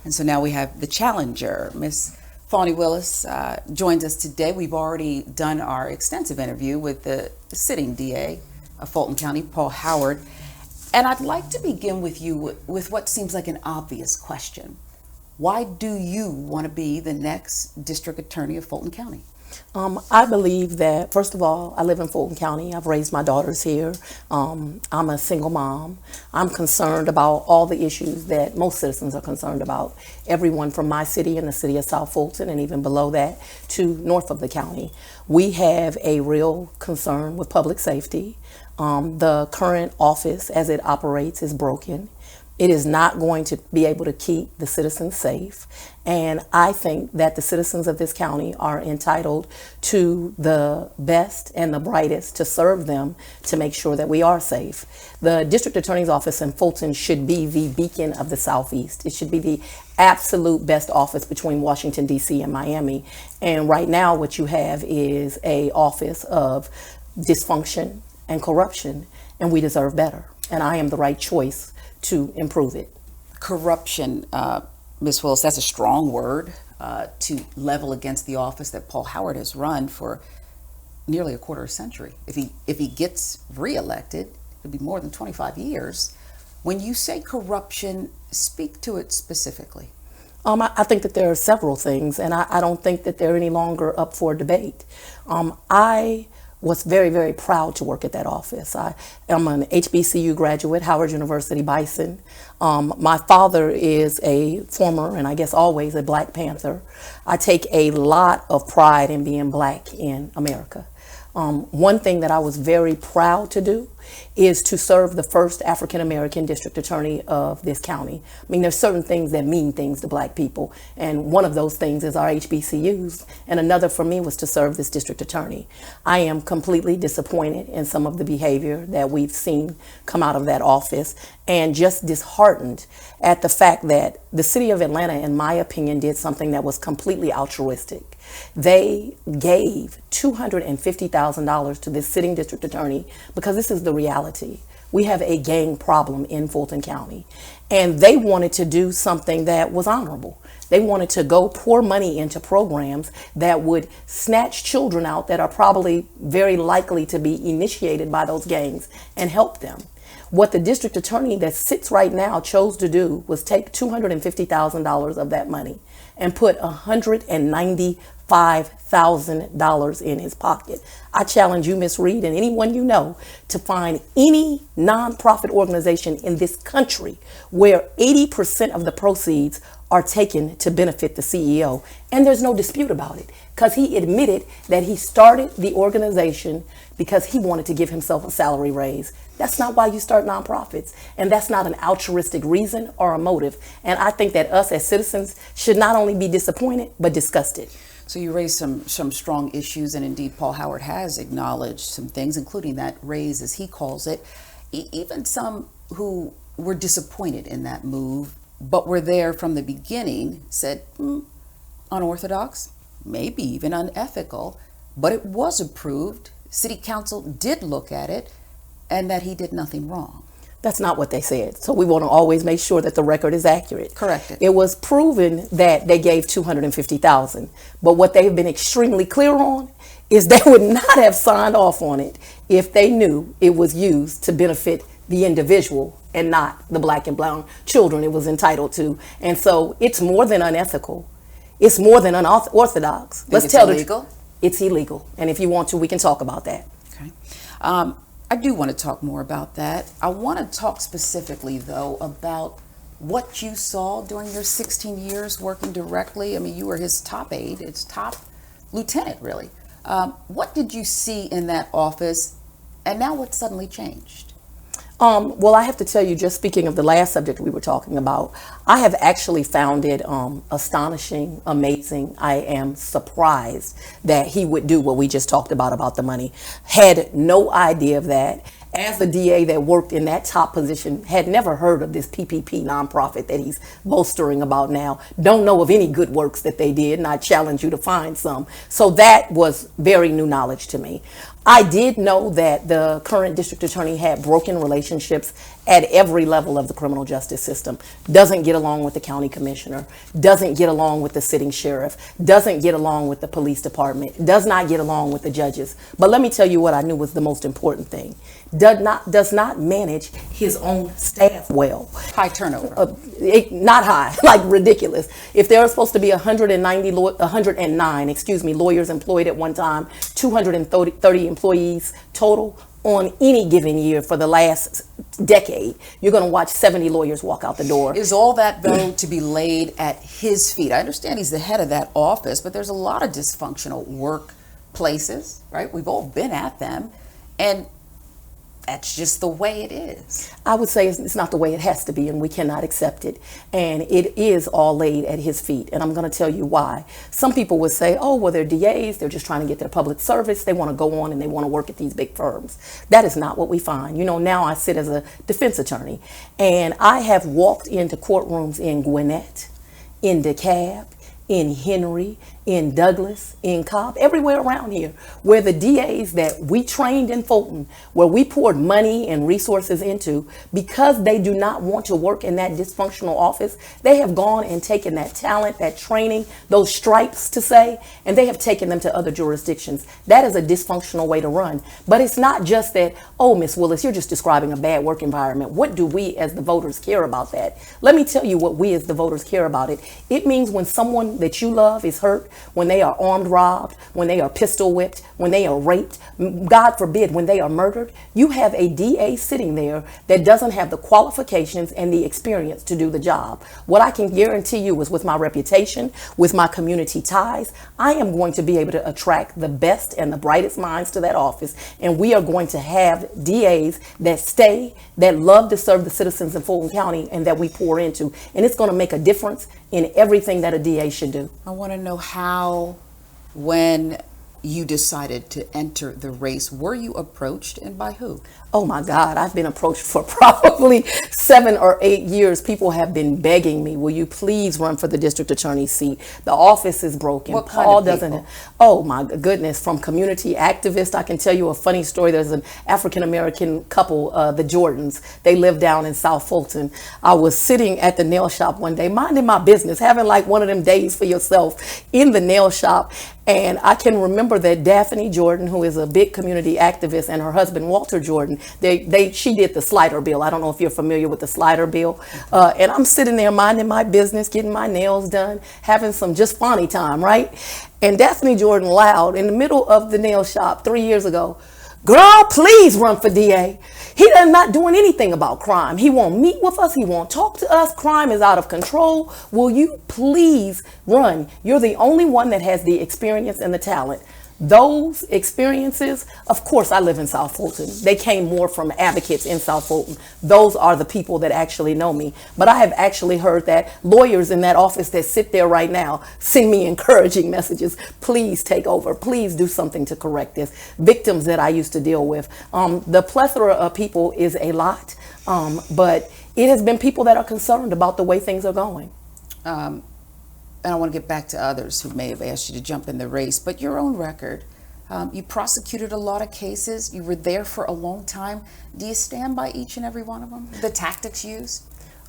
And so now we have the challenger. Miss Fani Willis joins us today. We've already done our extensive interview with the sitting DA of Fulton County, Paul Howard. And I'd like to begin with you with what seems like an obvious question. Why do you want to be the next district attorney of Fulton County? I believe that, first of all, I live in Fulton County. I've raised my daughters here. I'm a single mom. I'm concerned about all the issues that most citizens are concerned about. Everyone from my city and the city of South Fulton and even below that to north of the county. We have a real concern with public safety. The current office as it operates is broken. It is not going to be able to keep the citizens safe. And I think that the citizens of this county are entitled to the best and the brightest to serve them to make sure that we are safe. The district attorney's office in Fulton should be the beacon of the Southeast. It should be the absolute best office between Washington, D.C. and Miami. And right now what you have is an office of dysfunction and corruption, and we deserve better. And I am the right choice to improve it. Corruption, Ms. Willis, that's a strong word to level against the office that Paul Howard has run for nearly a quarter century. If he gets reelected, it'll be more than 25 years. When you say corruption, speak to it specifically. I think that there are several things, and I don't think that they're any longer up for debate. I was very, very proud to work at that office. I am an HBCU graduate, Howard University Bison. My father is a former, and I guess always, a Black Panther. I take a lot of pride in being Black in America. One thing that I was very proud to do is to serve the first African-American district attorney of this county. I mean, there's certain things that mean things to Black people, and one of those things is our HBCUs, and another for me was to serve this district attorney. I am completely disappointed in some of the behavior that we've seen come out of that office, and just disheartened at the fact that the city of Atlanta, in my opinion, did something that was completely altruistic. They gave $250,000 to this sitting district attorney because this is the reality. We have a gang problem in Fulton County, and they wanted to do something that was honorable. They wanted to go pour money into programs that would snatch children out that are probably very likely to be initiated by those gangs and help them. What the district attorney that sits right now chose to do was take $250,000 of that money and put $195,000 in his pocket. I challenge you, Ms. Reed, and anyone you know, to find any nonprofit organization in this country where 80% of the proceeds are taken to benefit the CEO. And there's no dispute about it, because he admitted that he started the organization because he wanted to give himself a salary raise. That's not why you start nonprofits, and that's not an altruistic reason or a motive. And I think that us as citizens should not only be disappointed, but disgusted. So you raised some strong issues, and indeed Paul Howard has acknowledged some things, including that raise, as he calls it. Even some who were disappointed in that move, but were there from the beginning, said, unorthodox, maybe even unethical, but it was approved. City Council did look at it, and that he did nothing wrong. That's not what they said. So we want to always make sure that the record is accurate. Correct. It was proven that they gave $250,000, but what they've been extremely clear on is they would not have signed off on it if they knew it was used to benefit the individual and not the Black and brown children it was entitled to. And so it's more than unethical. It's more than unorthodox. Let's tell illegal? It's illegal. And if you want to, we can talk about that. Okay. I do want to talk more about that. I want to talk specifically, though, about what you saw during your 16 years working directly. I mean, you were his top aide, his top lieutenant, really. What did you see in that office, and now what suddenly changed? Well, I have to tell you, just speaking of the last subject we were talking about, I have actually found it astonishing, amazing. I am surprised that he would do what we just talked about the money. Had no idea of that. As a DA that worked in that top position, had never heard of this PPP nonprofit that he's bolstering about now. Don't know of any good works that they did, and I challenge you to find some. So that was very new knowledge to me. I did know that the current district attorney had broken relationships at every level of the criminal justice system. Doesn't get along with the county commissioner, doesn't get along with the sitting sheriff, doesn't get along with the police department, does not get along with the judges. But let me tell you what I knew was the most important thing. Does not manage his own staff well. High turnover. Not high, like ridiculous. If there are supposed to be 109 lawyers employed at one time, 230 employees total on any given year for the last decade, you're going to watch 70 lawyers walk out the door. Is all that, though, to be laid at his feet? I understand he's the head of that office, but there's a lot of dysfunctional workplaces, right? We've all been at them, and that's just the way it is. I would say it's not the way it has to be, and we cannot accept it. And it is all laid at his feet. And I'm going to tell you why. Some people would say, oh, well, they're DAs. They're just trying to get their public service. They want to go on and they want to work at these big firms. That is not what we find. You know, now I sit as a defense attorney, and I have walked into courtrooms in Gwinnett, in DeKalb, in Henry, in Douglas, in Cobb, everywhere around here, where the DAs that we trained in Fulton, where we poured money and resources into, because they do not want to work in that dysfunctional office, they have gone and taken that talent, that training, those stripes to say, and they have taken them to other jurisdictions. That is a dysfunctional way to run. But it's not just that, oh, Miss Willis, you're just describing a bad work environment. What do we as the voters care about that? Let me tell you what we as the voters care about it. It means when someone that you love is hurt, when they are armed robbed, when they are pistol whipped, when they are raped, God forbid, when they are murdered, you have a DA sitting there that doesn't have the qualifications and the experience to do the job. What I can guarantee you is with my reputation, with my community ties, I am going to be able to attract the best and the brightest minds to that office. And we are going to have DAs that stay, that love to serve the citizens in Fulton County, and that we pour into. And it's going to make a difference in everything that a DA should do. I want to know how, when you decided to enter the race, were you approached, and by who? Oh my God, I've been approached for probably 7 or 8 years. People have been begging me, will you please run for the district attorney's seat? The office is broken. What Paul kind of doesn't. people? Oh my goodness, from community activists. I can tell you a funny story. There's an African-American couple, the Jordans. They live down in South Fulton. I was sitting at the nail shop one day, minding my business, having like one of them days for yourself in the nail shop. And I can remember that Daphne Jordan, who is a big community activist, and her husband, Walter Jordan, she did the slider bill. I don't know if you're familiar with the slider bill. And I'm sitting there minding my business, getting my nails done, having some just funny time, right? And Daphne Jordan loud in the middle of the nail shop 3 years ago, girl, please run for DA. He is not doing anything about crime. He won't meet with us. He won't talk to us. Crime is out of control. Will you please run? You're the only one that has the experience and the talent. Those experiences, of course, I live in South Fulton. They came more from advocates in South Fulton. Those are the people that actually know me. But I have actually heard that lawyers in that office that sit there right now send me encouraging messages. Please take over. Please do something to correct this. Victims that I used to deal with. The plethora of people is a lot, but it has been people that are concerned about the way things are going. And I want to get back to others who may have asked you to jump in the race, but your own record, you prosecuted a lot of cases. You were there for a long time. Do you stand by each and every one of them? The tactics used?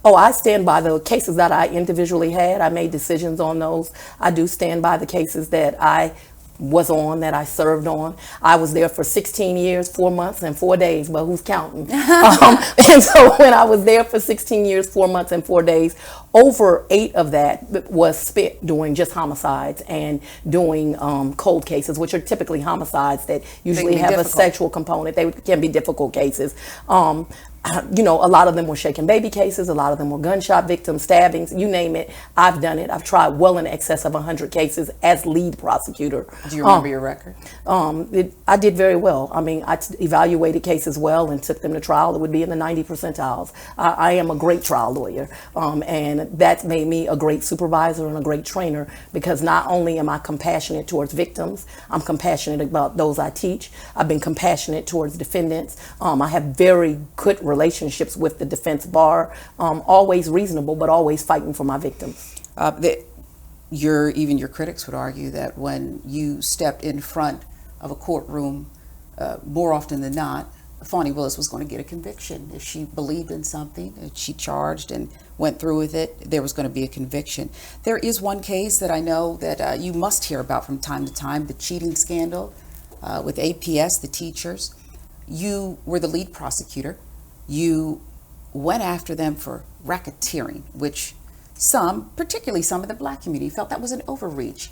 Oh, I stand by the cases that I individually had. I made decisions on those. I do stand by the cases that I was on, that I served on. I was there for 16 years, 4 months, and 4 days, but who's counting? And so when I was there for 16 years, 4 months, and 4 days, over 8 of that was spent doing just homicides and doing cold cases, which are typically homicides that usually have a sexual component. They can be difficult cases. You know, a lot of them were shaken baby cases. A lot of them were gunshot victims, stabbings, you name it. I've done it. I've tried well in excess of 100 cases as lead prosecutor. Do you remember your record? I did very well. I mean, I evaluated cases well and took them to trial. It would be in the 90 percentiles. I am a great trial lawyer, and that's made me a great supervisor and a great trainer, because not only am I compassionate towards victims, I'm compassionate about those I teach. I've been compassionate towards defendants. I have very good relationships with the defense bar, always reasonable, but always fighting for my victims. Even your critics would argue that when you stepped in front of a courtroom more often than not, Fani Willis was going to get a conviction. If she believed in something, if she charged and went through with it, there was going to be a conviction. There is one case that I know that you must hear about from time to time, the cheating scandal with APS, the teachers. You were the lead prosecutor. You went after them for racketeering, which some, particularly some of the Black community, felt that was an overreach.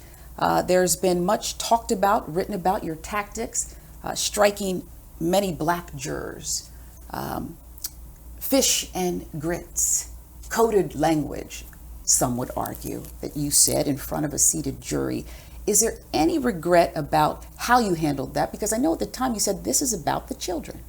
There's been much talked about, written about your tactics, striking many Black jurors, fish and grits, coded language, some would argue, that you said in front of a seated jury. Is there any regret about how you handled that? Because I know at the time you said this is about the children.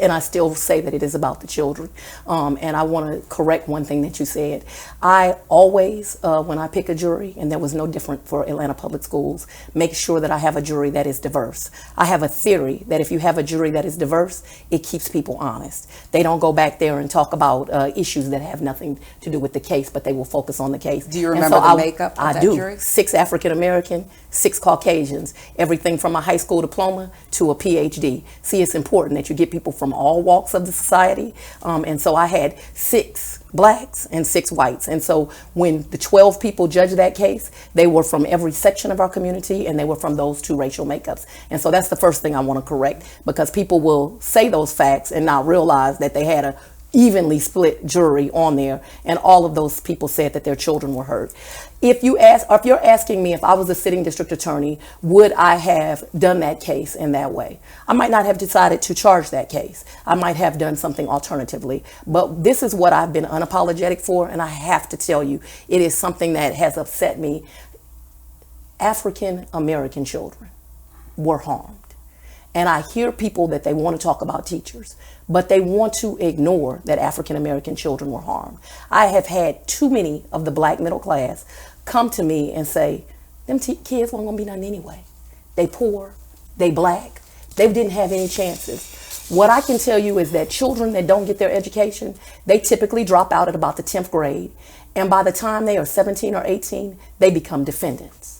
And I still say that it is about the children. And I want to correct one thing that you said. I always, when I pick a jury, and there was no different for Atlanta Public Schools, make sure that I have a jury that is diverse. I have a theory that if you have a jury that is diverse, it keeps people honest. They don't go back there and talk about issues that have nothing to do with the case, but they will focus on the case. Do you remember the makeup of that jury? I do. 6 African American, 6 Caucasians, everything from a high school diploma to a PhD. See, it's important that you get people from all walks of the society. And so I had 6 Blacks and 6 whites. And so when the 12 people judged that case, they were from every section of our community, and they were from those 2 racial makeups. And so that's the first thing I want to correct, because people will say those facts and not realize that they had a evenly split jury on there, and all of those people said that their children were hurt. If you're asking me if I was a sitting district attorney, would I have done that case in that way? I might not have decided to charge that case. I might have done something alternatively. But this is what I've been unapologetic for, and I have to tell you, it is something that has upset me. African American children were harmed. And I hear people that they want to talk about teachers, but they want to ignore that African American children were harmed. I have had too many of the Black middle class come to me and say, them kids weren't going to be nothing anyway. They poor, they Black, they didn't have any chances. What I can tell you is that children that don't get their education, they typically drop out at about the 10th grade. And by the time they are 17 or 18, they become defendants.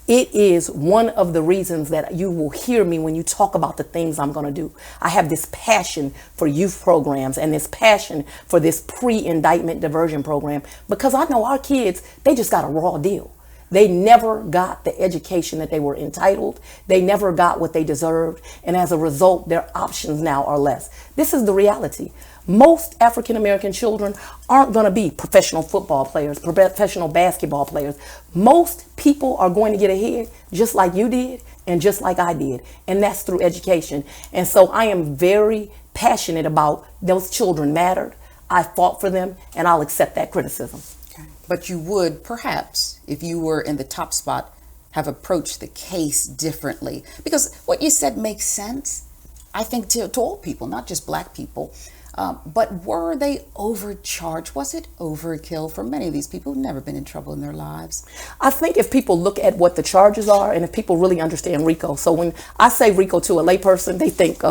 It is one of the reasons that you will hear me when you talk about the things I'm going to do. I have this passion for youth programs and this passion for this pre-indictment diversion program, because I know our kids, they just got a raw deal. They never got the education that they were entitled. They never got what they deserved. And as a result, their options now are less. This is the reality. Most African American children aren't going to be professional football players, professional basketball players. Most people are going to get ahead just like you did and just like I did. And that's through education. And so I am very passionate about those children mattered. I fought for them, and I'll accept that criticism. Okay. But you would perhaps, if you were in the top spot, have approached the case differently. Because what you said makes sense, I think, to all people, not just Black people. But were they overcharged? Was it overkill for many of these people who've never been in trouble in their lives? I think if people look at what the charges are, and if people really understand RICO, so when I say RICO to a layperson, they think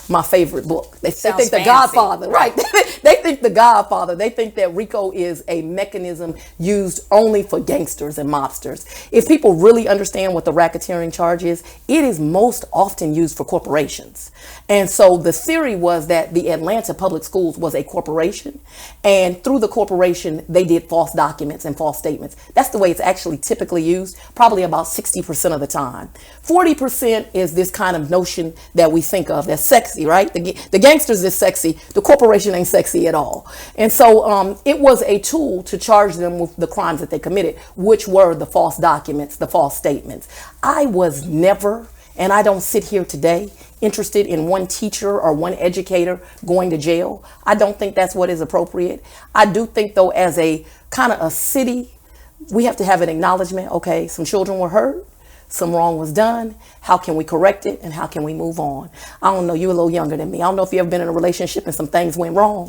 my favorite book. They think The Godfather, right? They think The Godfather. They think that RICO is a mechanism used only for gangsters and mobsters. If people really understand what the racketeering charge is, it is most often used for corporations. And so the theory was that the Atlanta Public Schools was a corporation, and through the corporation they did false documents and false statements. That's the way it's actually typically used, probably about 60% of the time. 40% is this kind of notion that we think of that's sexy, right? The gangsters is sexy, the corporation ain't sexy at all. And so it was a tool to charge them with the crimes that they committed, which were the false documents, the false statements. I was never, and I don't sit here today, interested in one teacher or one educator going to jail. I don't think that's what is appropriate. I do think, though, as a kind of a city, we have to have an acknowledgement. Okay, some children were hurt, some wrong was done. How can we correct it, and how can we move on? I don't know, you're a little younger than me. I don't know if you've ever been in a relationship and some things went wrong.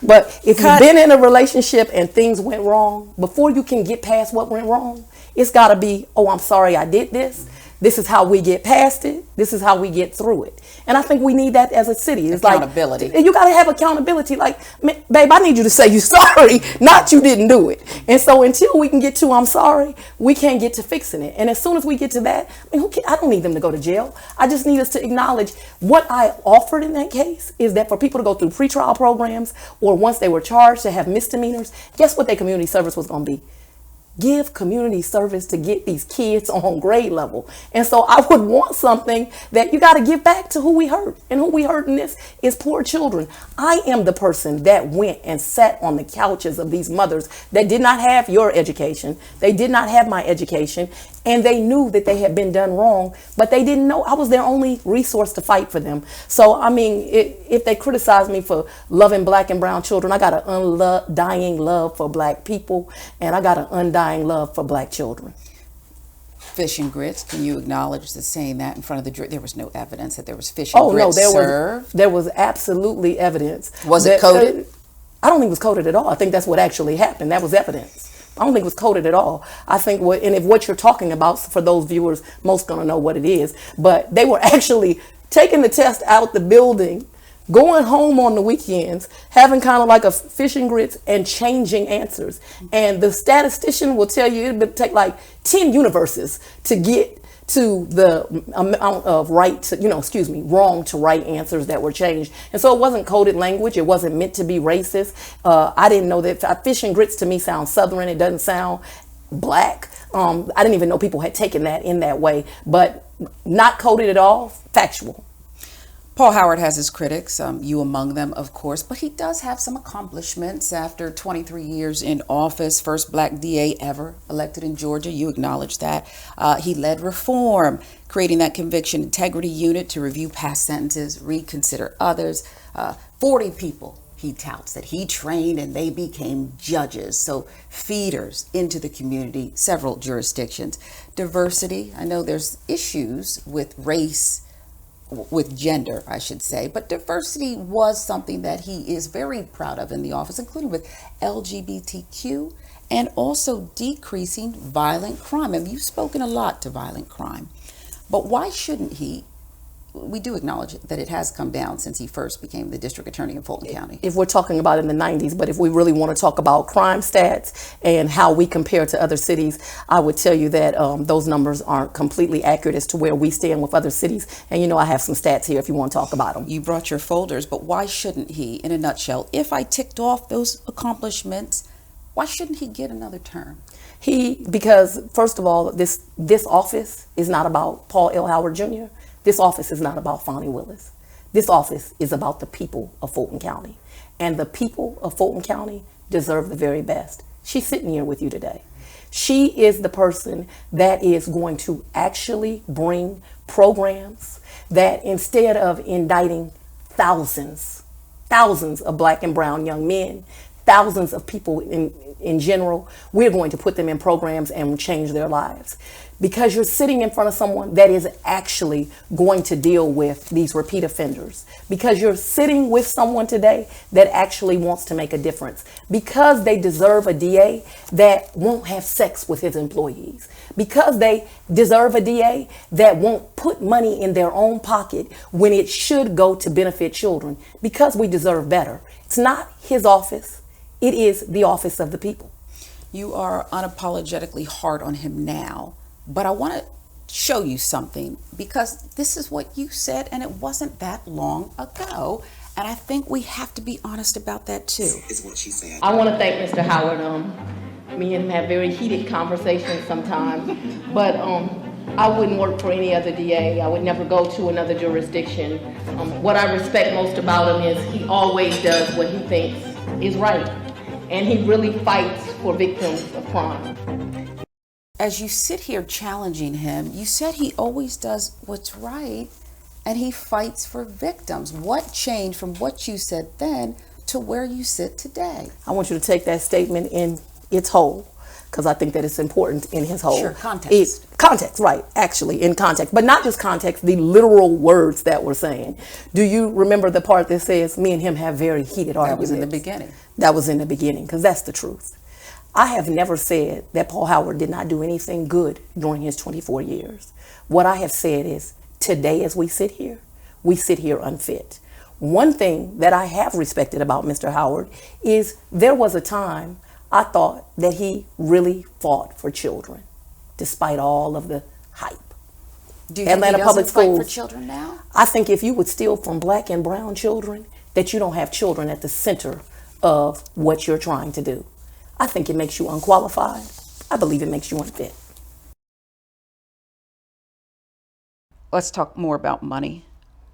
But if you've been in a relationship and things went wrong, before you can get past what went wrong, it's got to be, oh, I'm sorry I did this. This is how we get past it. This is how we get through it. And I think we need that as a city. It's accountability. Like, you got to have accountability. Like, babe, I need you to say you're sorry, not you didn't do it. And so until we can get to I'm sorry, we can't get to fixing it. And as soon as we get to that, I don't need them to go to jail. I just need us to acknowledge what I offered in that case is that for people to go through pretrial programs, or once they were charged to have misdemeanors, guess what their community service was going to be? Give community service to get these kids on grade level. And so I would want something that you got to give back to who we hurt. And who we hurt in this is poor children. I am the person that went and sat on the couches of these mothers that did not have your education. They did not have my education. And they knew that they had been done wrong, but they didn't know I was their only resource to fight for them. So, I mean, if they criticize me for loving black and brown children, I got an undying love for black people, and I got an undying love for black children. Fish and grits, can you acknowledge the saying that in front of the jury? There was no evidence that there was fish and grits served? There was absolutely evidence. Was it coded? I don't think it was coded at all. I think that's what actually happened. That was evidence. I don't think it was coded at all. I think if what you're talking about, for those viewers, most gonna know what it is, but they were actually taking the test out the building, going home on the weekends, having kind of like a fish and grits and changing answers. And the statistician will tell you it would take like 10 universes to get to the amount of wrong to right answers that were changed. And so it wasn't coded language. It wasn't meant to be racist. I didn't know that fish and grits to me sounds Southern. It doesn't sound black. I didn't even know people had taken that in that way, but not coded at all, factual. Paul Howard has his critics, you among them, of course, but he does have some accomplishments after 23 years in office, first black DA ever elected in Georgia. You acknowledge that. He led reform, creating that conviction integrity unit to review past sentences, reconsider others. 40 people he touts that he trained and they became judges. So feeders into the community, several jurisdictions. Diversity, I know there's issues with race, with gender, I should say, but diversity was something that he is very proud of in the office, including with LGBTQ and also decreasing violent crime. And you've spoken a lot to violent crime, but why shouldn't he? We do acknowledge that it has come down since he first became the district attorney in Fulton County. If we're talking about in the 90s, but if we really want to talk about crime stats and how we compare to other cities, I would tell you that those numbers aren't completely accurate as to where we stand with other cities. And I have some stats here if you want to talk about them. You brought your folders, but why shouldn't he, in a nutshell, if I ticked off those accomplishments, why shouldn't he get another term? Because first of all, this office is not about Paul L. Howard Jr. This office is not about Fani Willis. This office is about the people of Fulton County. And the people of Fulton County deserve the very best. She's sitting here with you today. She is the person that is going to actually bring programs that, instead of indicting thousands of black and brown young men, thousands of people in general, we're going to put them in programs and change their lives. Because you're sitting in front of someone that is actually going to deal with these repeat offenders. Because you're sitting with someone today that actually wants to make a difference. Because they deserve a DA that won't have sex with his employees. Because they deserve a DA that won't put money in their own pocket when it should go to benefit children. Because we deserve better. It's not his office. It is the office of the people. You are unapologetically hard on him now. But I want to show you something, because this is what you said, and it wasn't that long ago. And I think we have to be honest about that too. Is what she said. I want to thank Mr. Howard. Me and him have very heated conversations sometimes, but I wouldn't work for any other DA. I would never go to another jurisdiction. What I respect most about him is he always does what he thinks is right, and he really fights for victims of crime. As you sit here challenging him, you said he always does what's right and he fights for victims. What changed from what you said then to where you sit today? I want you to take that statement in its whole, because I think that it's important in his whole. Sure, context. Context, right, actually, in context. But not just context, the literal words that we're saying. Do you remember the part that says, me and him have very heated arguments? That was in the beginning. That was in the beginning, because that's the truth. I have never said that Paul Howard did not do anything good during his 24 years. What I have said is, today as we sit here unfit. One thing that I have respected about Mr. Howard is there was a time I thought that he really fought for children, despite all of the hype. Do you think Atlanta he Public doesn't fight Schools. for children now? I think if you would steal from black and brown children, that you don't have children at the center of what you're trying to do. I think it makes you unqualified. I believe it makes you unfit. Let's talk more about money.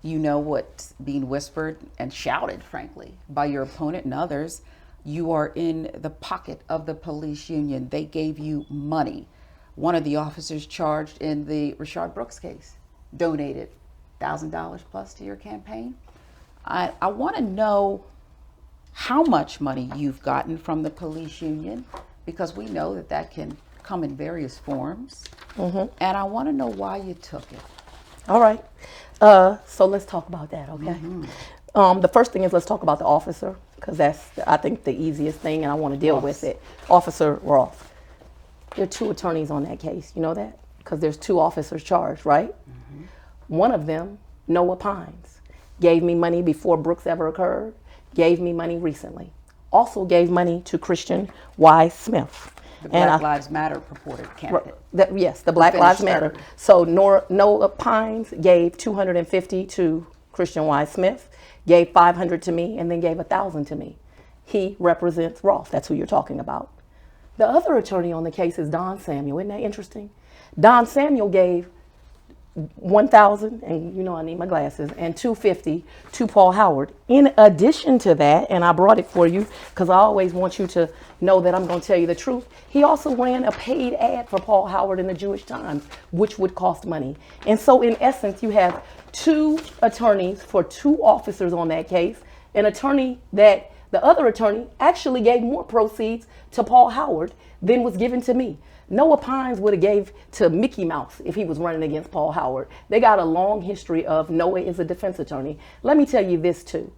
You know what's being whispered and shouted, frankly, by your opponent and others. You are in the pocket of the police union. They gave you money. One of the officers charged in the Rayshard Brooks case donated $1,000 plus to your campaign. I want to know how much money you've gotten from the police union, because we know that that can come in various forms. And I want to know why you took it. All right. So let's talk about that, okay? The first thing is, let's talk about the officer, because that's, I think, the easiest thing, and I want to deal with it. Officer Roth. There are two attorneys on that case. You know that? Because there's two officers charged, right? One of them, Noah Pines, gave me money before Brooks ever occurred, gave me money recently. Also gave money to Christian Y. Smith. The Black Lives Matter purported candidate. Yes, the Black Lives Matter. So Noah Pines gave $250 to Christian Y. Smith, gave $500 to me, and then gave $1,000 to me. He represents Roth. That's who you're talking about. The other attorney on the case is Don Samuel. Isn't that interesting? Don Samuel gave $1,000, and you know I need my glasses, and $250 to Paul Howard. In addition to that, and I brought it for you because I always want you to know that I'm going to tell you the truth, he also ran a paid ad for Paul Howard in the Jewish Times, which would cost money. And so in essence, you have two attorneys for two officers on that case, an attorney that the other attorney actually gave more proceeds to Paul Howard than was given to me. Noah Pines would have gave to Mickey Mouse if he was running against Paul Howard. They got a long history of Noah is a defense attorney. Let me tell you this too.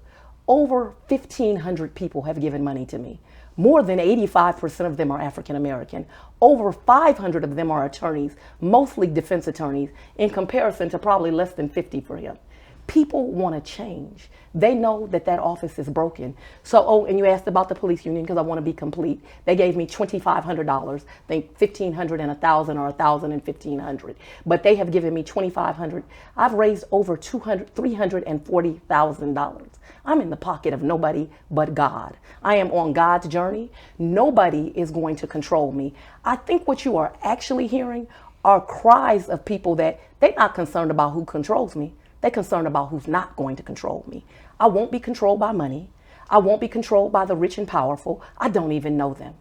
Over 1,500 people have given money to me. More than 85% of them are African American. Over 500 of them are attorneys, mostly defense attorneys, in comparison to probably less than 50 for him. People want to change. They know that that office is broken. So, and you asked about the police union because I want to be complete. They gave me $2,500. I think $1,500 and $1,000, or $1,000 and $1,500. But they have given me $2,500. I've raised over $340,000. I'm in the pocket of nobody but God. I am on God's journey. Nobody is going to control me. I think what you are actually hearing are cries of people that they're not concerned about who controls me. They're concerned about who's not going to control me. I won't be controlled by money. I won't be controlled by the rich and powerful. I don't even know them.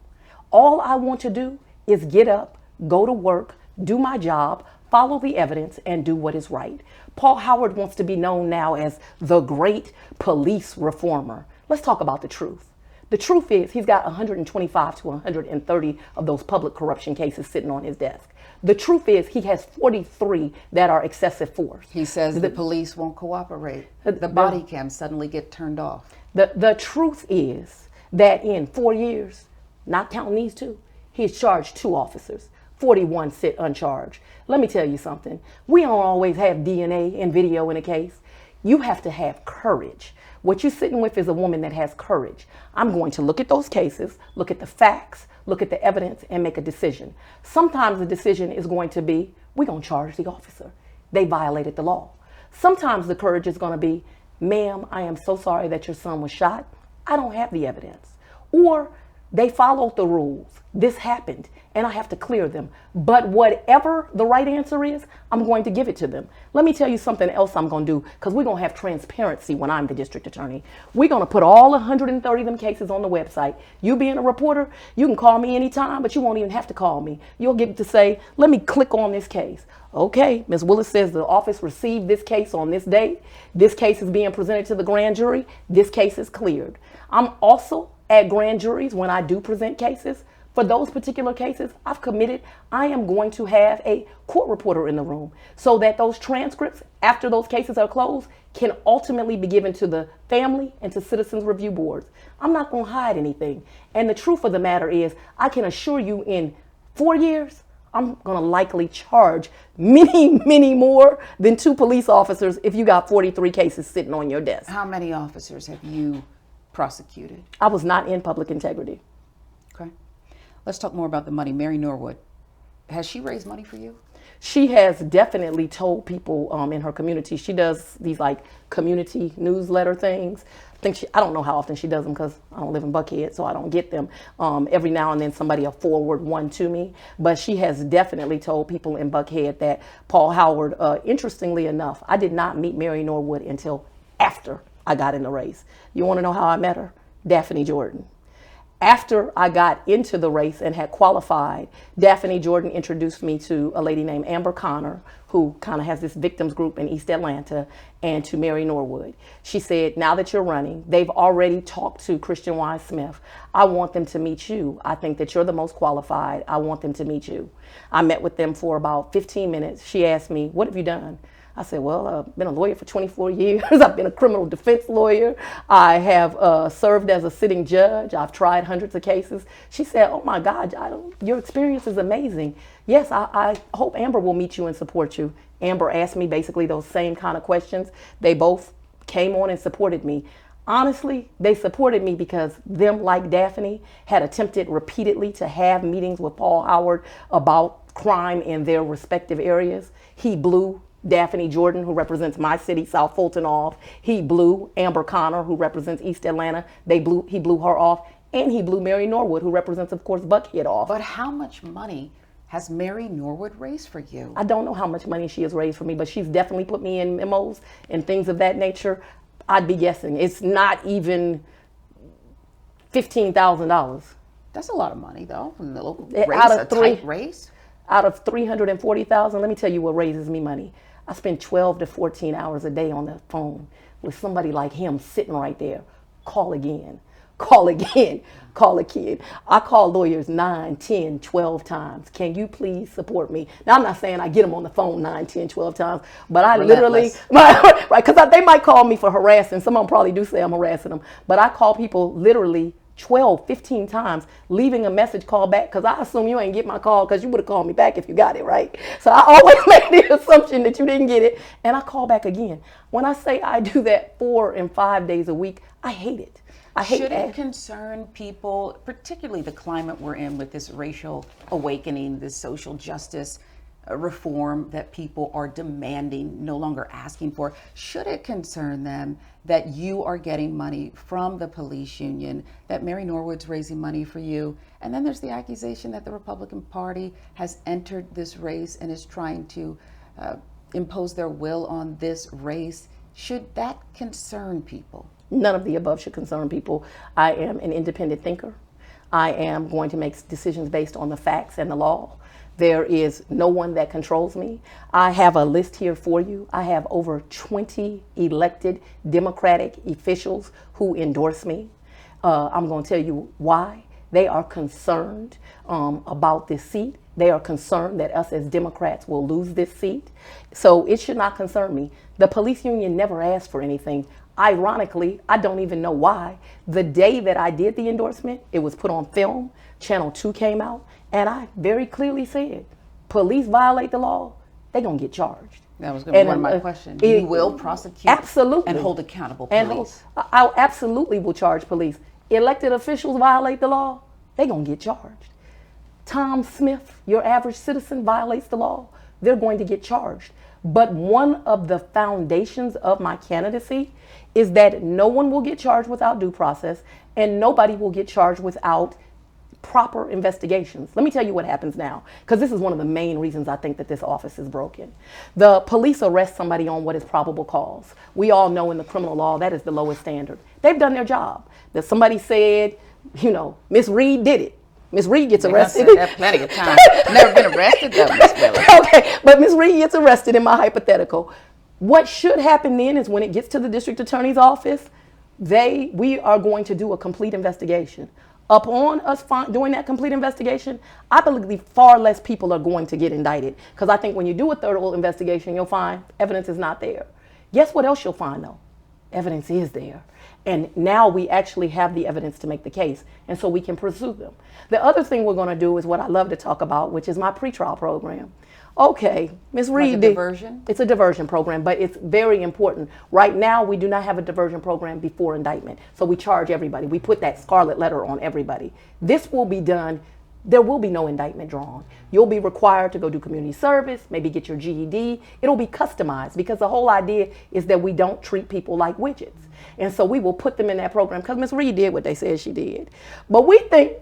All I want to do is get up, go to work, do my job, follow the evidence, and do what is right. Paul Howard wants to be known now as the great police reformer. Let's talk about the truth. The truth is he's got 125 to 130 of those public corruption cases sitting on his desk. The truth is he has 43 that are excessive force. He says the police won't cooperate. The body cams suddenly get turned off. The truth is that in 4 years, not counting these two, he's charged 2 officers. 41 sit uncharged. Let me tell you something. We don't always have DNA and video in a case. You have to have courage. What you're sitting with is a woman that has courage. I'm going to look at those cases, look at the facts, look at the evidence, and make a decision. Sometimes the decision is going to be, we're going to charge the officer. They violated the law. Sometimes the courage is going to be, ma'am, I am so sorry that your son was shot. I don't have the evidence. Or they followed the rules. This happened, and I have to clear them. But whatever the right answer is, I'm going to give it to them. Let me tell you something else I'm going to do, because we're going to have transparency when I'm the district attorney. We're going to put all 130 of them cases on the website. You being a reporter, you can call me anytime, but you won't even have to call me. You'll get to say, let me click on this case. Okay, Ms. Willis says the office received this case on this date. This case is being presented to the grand jury. This case is cleared. I'm also at grand juries when I do present cases, For those particular cases, I've committed, I am going to have a court reporter in the room so that those transcripts, after those cases are closed, can ultimately be given to the family and to citizens review boards. I'm not going to hide anything. And the truth of the matter is, I can assure you in 4 years, I'm going to likely charge many more than 2 police officers if you got 43 cases sitting on your desk. How many officers have you prosecuted? I was not in public integrity. Okay. Let's talk more about the money. Mary Norwood, has she raised money for you? She has definitely told people in her community. She does these like community newsletter things. I don't know how often she does them because I don't live in Buckhead, so I don't get them. Every now and then somebody will forward one to me. But she has definitely told people in Buckhead that Paul Howard, interestingly enough, I did not meet Mary Norwood until after I got in the race. You want to know how I met her? Daphne Jordan. After I got into the race and had qualified, Daphne Jordan introduced me to a lady named Amber Connor, who kind of has this victims group in East Atlanta, and to Mary Norwood. She said, now that you're running, they've already talked to Christian Wise Smith. I want them to meet you. I think that you're the most qualified. I want them to meet you. I met with them for about 15 minutes. She asked me, what have you done? I said, well, I've been a lawyer for 24 years. I've been a criminal defense lawyer. I have served as a sitting judge. I've tried hundreds of cases. She said, oh my God, your experience is amazing. Yes, I hope Amber will meet you and support you. Amber asked me basically those same kind of questions. They both came on and supported me. Honestly, they supported me because them, like Daphne, had attempted repeatedly to have meetings with Paul Howard about crime in their respective areas. He blew Daphne Jordan, who represents my city, South Fulton, off. He blew Amber Connor, who represents East Atlanta. He blew her off. And he blew Mary Norwood, who represents, of course, Buckhead, off. But how much money has Mary Norwood raised for you? I don't know how much money she has raised for me, but she's definitely put me in memos and things of that nature. I'd be guessing. It's not even $15,000. That's a lot of money, though, from the local race, tight race. Out of $340,000, let me tell you what raises me money. I spend 12 to 14 hours a day on the phone with somebody like him sitting right there. Call again, call again, call again. I call lawyers 9, 10, 12 times. Can you please support me? Now, I'm not saying I get them on the phone 9, 10, 12 times, but I literally, right, because they might call me for harassing. Some of them probably do say I'm harassing them, but I call people literally 12, 15 times, leaving a message call back, because I assume you ain't get my call because you would have called me back if you got it, right? So I always make the assumption that you didn't get it, and I call back again. When I say I do that 4 and 5 days a week, I hate it. I hate Should that. it concern people, particularly the climate we're in with this racial awakening, this social justice reform that people are demanding, no longer asking for? Should it concern them that you are getting money from the police union, that Mary Norwood's raising money for you? And then there's the accusation that the Republican Party has entered this race and is trying to impose their will on this race. Should that concern people? None of the above should concern people. I am an independent thinker. I am going to make decisions based on the facts and the law. There is no one that controls me. I have a list here for you. I have over 20 elected Democratic officials who endorse me. I'm going to tell you why. They are concerned about this seat. They are concerned that us as Democrats will lose this seat. So it should not concern me. The police union never asked for anything. Ironically, I don't even know why. The day that I did the endorsement, it was put on film. Channel 2 came out, and I very clearly said, police violate the law, they're going to get charged. That was going to be one of my questions. You will prosecute absolutely, and hold accountable police. I absolutely will charge police. Elected officials violate the law, they're going to get charged. Tom Smith, your average citizen, violates the law, they're going to get charged. But one of the foundations of my candidacy is that no one will get charged without due process, and nobody will get charged without proper investigations. Let me tell you what happens now, because this is one of the main reasons I think that this office is broken. The police arrest somebody on what is probable cause. We all know in the criminal law that is the lowest standard. They've done their job. That somebody said, you know, Miss Reed did it. Miss Reed gets arrested. I've said that plenty of times. Never been arrested though, Miss Willis. Okay, but Miss Reed gets arrested in my hypothetical. What should happen then is when it gets to the district attorney's office, we are going to do a complete investigation. Upon us doing that complete investigation, I believe far less people are going to get indicted. Because I think when you do a thorough investigation, you'll find evidence is not there. Guess what else you'll find though? Evidence is there. And now we actually have the evidence to make the case. And so we can pursue them. The other thing we're going to do is what I love to talk about, which is my pretrial program. Okay, Ms. Reed. Like a diversion? It's a diversion program, but it's very important. Right now, we do not have a diversion program before indictment. So we charge everybody. We put that scarlet letter on everybody. This will be done. There will be no indictment drawn. You'll be required to go do community service, maybe get your GED. It'll be customized because the whole idea is that we don't treat people like widgets. And so we will put them in that program because Ms. Reed did what they said she did. But we think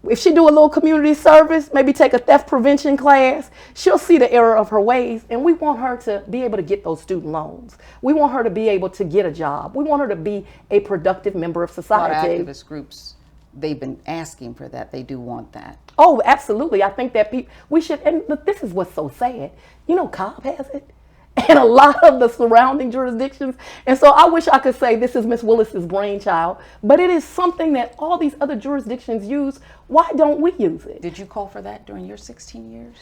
if she do a little community service, maybe take a theft prevention class, she'll see the error of her ways, and we want her to be able to get those student loans. We want her to be able to get a job. We want her to be a productive member of society. A lot of activist groups, they've been asking for that. They do want that. Oh, absolutely. I think that we should, and look, this is what's so sad. You know, Cobb has it. And a lot of the surrounding jurisdictions. And so I wish I could say this is Miss Willis's brainchild, but it is something that all these other jurisdictions use. Why don't we use it? Did you call for that during your 16 years?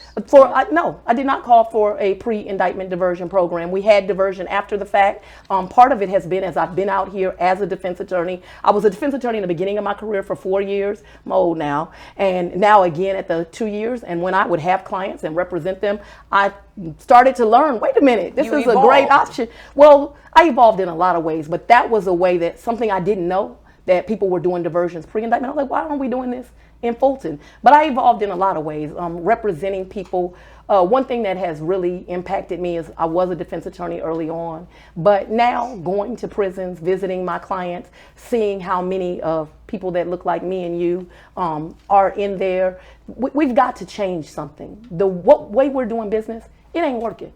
No, I did not call for a pre-indictment diversion program. We had diversion after the fact. Part of it has been as I've been out here as a defense attorney. I was a defense attorney in the beginning of my career for 4 years. I'm old now. And now again at the 2 years. And when I would have clients and represent them, I started to learn, wait a minute, this is a great option. Well, I evolved in a lot of ways, but that was a way that something I didn't know, that people were doing diversions pre-indictment. I was like, why aren't we doing this in Fulton? But I evolved in a lot of ways, representing people. One thing that has really impacted me is I was a defense attorney early on, but now going to prisons, visiting my clients, seeing how many of people that look like me and you are in there, we've got to change something. The way we're doing business, it ain't working.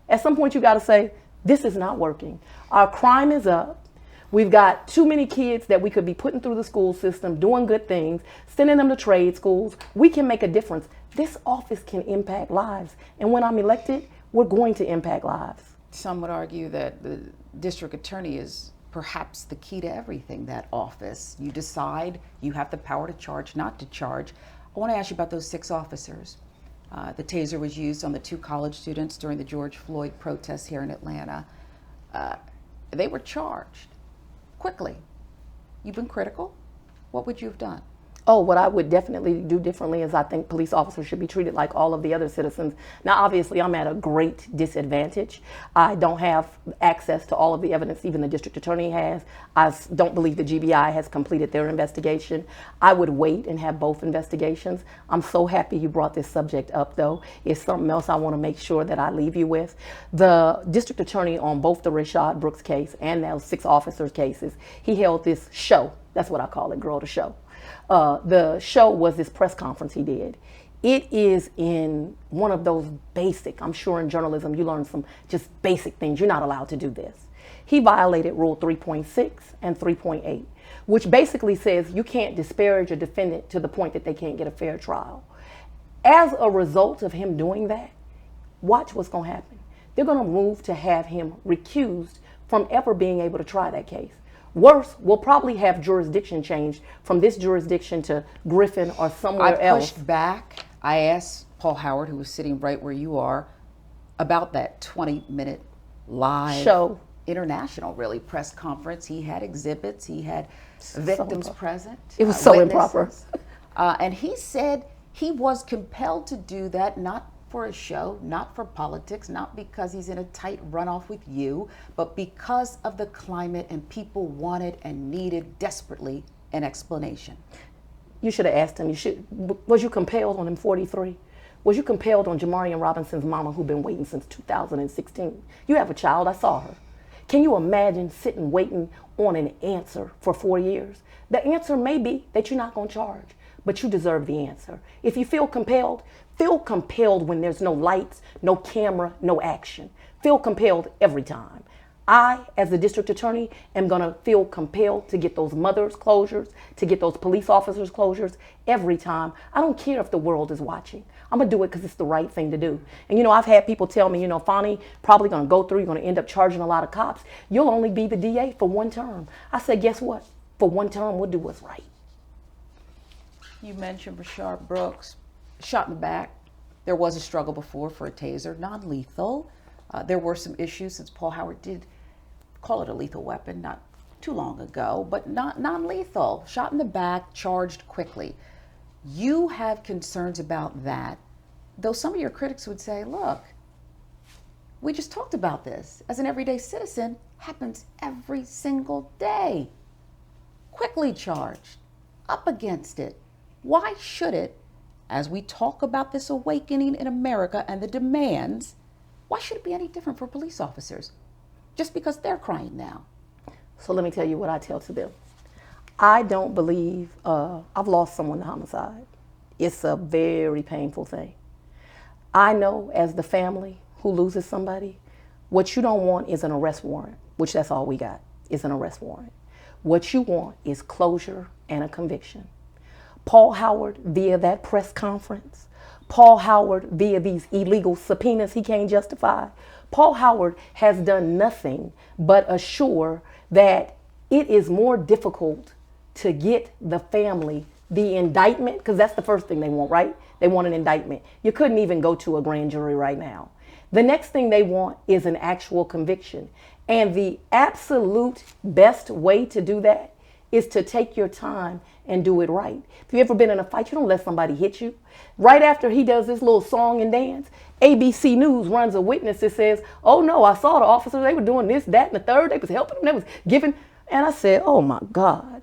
At some point you got to say, this is not working. Our crime is up. We've got too many kids that we could be putting through the school system, doing good things, sending them to trade schools. We can make a difference. This office can impact lives. And when I'm elected, we're going to impact lives. Some would argue that the district attorney is perhaps the key to everything, that office. You decide, you have the power to charge, not to charge. I want to ask you about those 6 officers. The taser was used on the 2 college students during the George Floyd protests here in Atlanta. They were charged quickly. You've been critical. What would you have done? Oh, what I would definitely do differently is I think police officers should be treated like all of the other citizens. Now, obviously, I'm at a great disadvantage. I don't have access to all of the evidence even the district attorney has. I don't believe the GBI has completed their investigation. I would wait and have both investigations. I'm so happy you brought this subject up, though. It's something else I want to make sure that I leave you with. The district attorney on both the Rayshard Brooks case and those 6 officers' cases, he held this show. That's what I call it, girl, the show. The show was this press conference he did. It is in one of those basic, I'm sure in journalism you learn some just basic things. You're not allowed to do this. He violated Rule 3.6 and 3.8, which basically says you can't disparage a defendant to the point that they can't get a fair trial. As a result of him doing that, watch what's going to happen. They're going to move to have him recused from ever being able to try that case. Worse, we'll probably have jurisdiction changed from this jurisdiction to Griffin or somewhere else. I pushed back. I asked Paul Howard, who was sitting right where you are, about that 20-minute live show. International, really, press conference. He had exhibits. He had victims present. It was so improper. And he said he was compelled to do that, not for a show, not for politics, not because he's in a tight runoff with you, but because of the climate, and people wanted and needed desperately an explanation. You should have asked him. Was you compelled on him 43? Was you compelled on Jamarian Robinson's mama, who'd been waiting since 2016? You have a child, I saw her. Can you imagine sitting waiting on an answer for 4 years? The answer may be that you're not going to charge, but you deserve the answer. If you feel compelled when there's no lights, no camera, no action. Feel compelled every time. I, as the district attorney, am going to feel compelled to get those mothers' closures, to get those police officers' closures every time. I don't care if the world is watching. I'm going to do it because it's the right thing to do. And, I've had people tell me, Fani, probably going to go through, you're going to end up charging a lot of cops. You'll only be the DA for 1 term. I said, guess what? For 1 term, we'll do what's right. You mentioned Rashard Brooks, shot in the back. There was a struggle before for a taser, non-lethal. There were some issues since Paul Howard did call it a lethal weapon not too long ago, but not non-lethal. Shot in the back, charged quickly. You have concerns about that, though some of your critics would say, look, we just talked about this. As an everyday citizen, happens every single day. Quickly charged, up against it. Why should it, as we talk about this awakening in America and the demands, why should it be any different for police officers? Just because they're crying now. So let me tell you what I tell to them. I don't believe, I've lost someone to homicide. It's a very painful thing. I know as the family who loses somebody, what you don't want is an arrest warrant, which that's all we got, is an arrest warrant. What you want is closure and a conviction. Paul Howard, via that press conference, Paul Howard, via these illegal subpoenas he can't justify, Paul Howard has done nothing but assure that it is more difficult to get the family the indictment, because that's the first thing they want, right? They want an indictment. You couldn't even go to a grand jury right now. The next thing they want is an actual conviction. And the absolute best way to do that is to take your time and do it right. If you've ever been in a fight, you don't let somebody hit you. Right after he does this little song and dance, ABC News runs a witness that says, oh no, I saw the officers, they were doing this, that, and the third, they was helping them, they was giving, and I said, oh my God,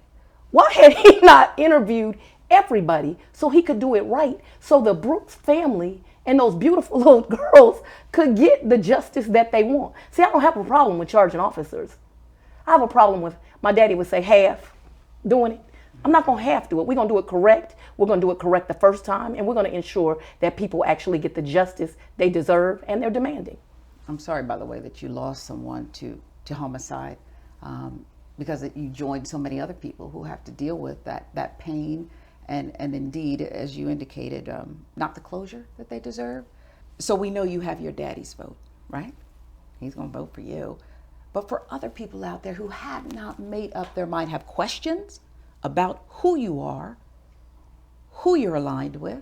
why had he not interviewed everybody so he could do it right, so the Brooks family and those beautiful little girls could get the justice that they want? See, I don't have a problem with charging officers. I have a problem with, my daddy would say, half doing it. I'm not going to half do it. We're going to do it correct. We're going to do it correct the first time, and we're going to ensure that people actually get the justice they deserve and they're demanding. I'm sorry, by the way, that you lost someone to homicide, because you joined so many other people who have to deal with that pain and indeed, as you indicated, not the closure that they deserve. So we know you have your daddy's vote, right? He's going to vote for you. But for other people out there who have not made up their mind, have questions about who you are, who you're aligned with,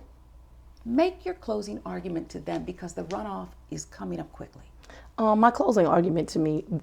make your closing argument to them, because the runoff is coming up quickly. My closing argument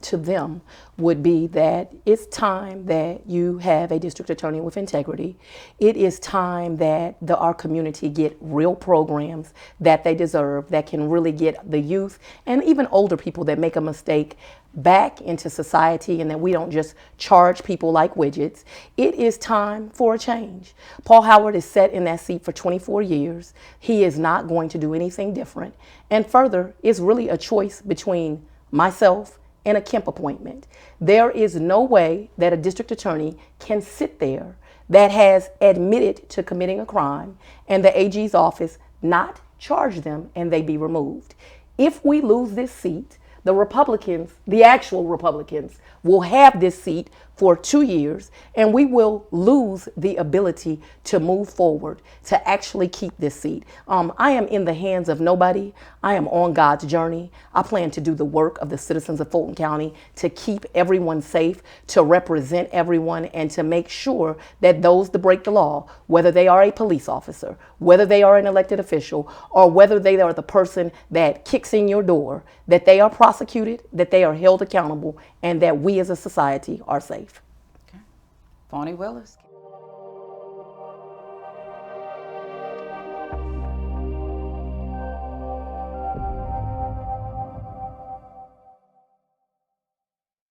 to them would be that it's time that you have a district attorney with integrity. It is time that our community get real programs that they deserve, that can really get the youth and even older people that make a mistake back into society, and that we don't just charge people like widgets. It is time for a change. Paul Howard is set in that seat for 24 years. He is not going to do anything different. And further, it's really a choice between myself and a Kemp appointment. There is no way that a district attorney can sit there that has admitted to committing a crime and the AG's office not charge them and they be removed. If we lose this seat, the Republicans, the actual Republicans, will have this seat for 2 years, and we will lose the ability to move forward, to actually keep this seat. I am in the hands of nobody. I am on God's journey. I plan to do the work of the citizens of Fulton County, to keep everyone safe, to represent everyone, and to make sure that those that break the law, whether they are a police officer, whether they are an elected official, or whether they are the person that kicks in your door, that they are prosecuted, that they are held accountable, and that we as a society are safe. Okay. Fani Willis.